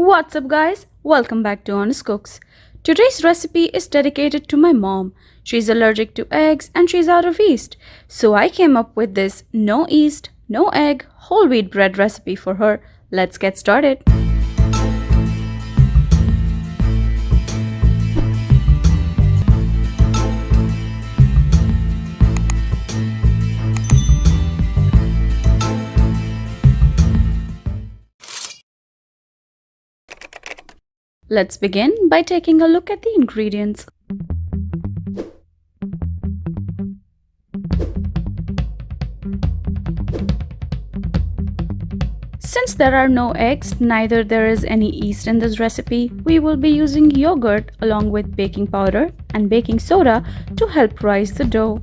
What's up guys? Welcome back to Honest Cooks. Today's recipe is dedicated to my mom. She's allergic to eggs and she's out of yeast. So I came up with this no yeast, no egg, whole wheat bread recipe for her. Let's get started. Let's begin by taking a look at the ingredients. Since there are no eggs, neither there is any yeast in this recipe, we will be using yogurt along with baking powder and baking soda to help rise the dough.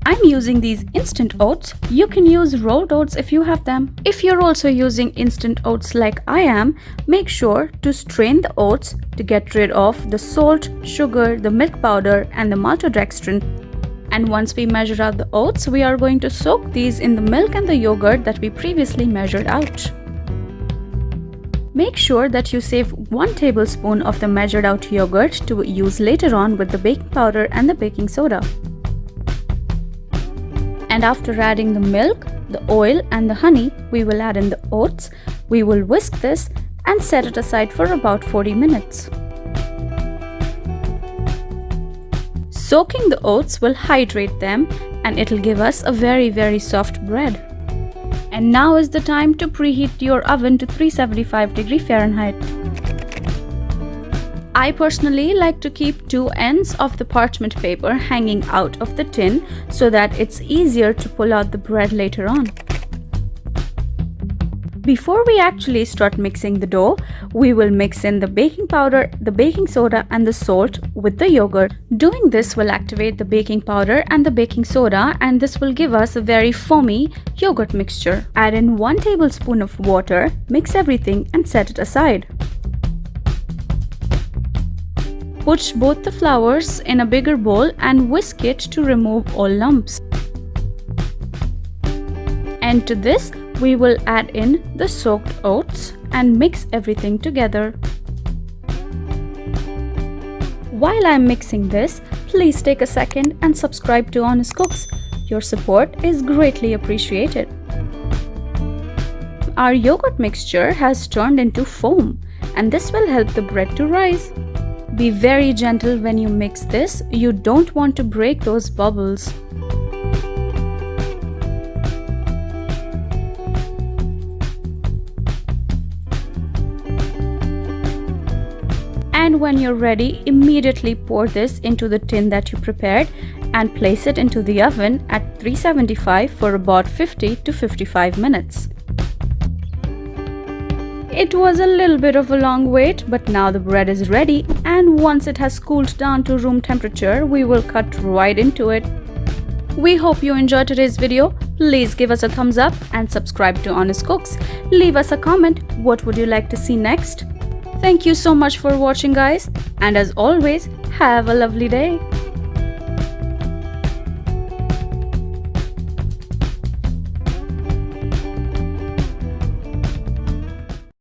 I'm using these instant oats. You can use rolled oats if you have them. If you're also using instant oats like I am, make sure to strain the oats to get rid of the salt, sugar, the milk powder and the maltodextrin. And once we measure out the oats, we are going to soak these in the milk and the yogurt that we previously measured out. Make sure that you save 1 tablespoon of the measured out yogurt to use later on with the baking powder and the baking soda. And after adding the milk, the oil and the honey, we will add in the oats. We will whisk this and set it aside for about 40 minutes. Soaking the oats will hydrate them and it'll give us a very soft bread. And now is the time to preheat your oven to 375 Fahrenheit. I personally like to keep 2 ends of the parchment paper hanging out of the tin so that it's easier to pull out the bread later on. Before we actually start mixing the dough, we will mix in the baking powder, the baking soda and the salt with the yogurt. Doing this will activate the baking powder and the baking soda, and this will give us a very foamy yogurt mixture. Add in 1 tablespoon of water, mix everything and set it aside. Put both the flours in a bigger bowl and whisk it to remove all lumps. And to this, we will add in the soaked oats and mix everything together. While I'm mixing this, please take a second and subscribe to Honest Cooks. Your support is greatly appreciated. Our yogurt mixture has turned into foam, and this will help the bread to rise. Be very gentle when you mix this. You don't want to break those bubbles. And when you're ready, immediately pour this into the tin that you prepared and place it into the oven at 375 for about 50 to 55 minutes. It was a little bit of a long wait, but now the bread is ready, and once it has cooled down to room temperature, we will cut right into it. We hope you enjoyed today's video. Please give us a thumbs up and subscribe to Honest Cooks. Leave us a comment. What would you like to see next? Thank you so much for watching guys, and as always, have a lovely day.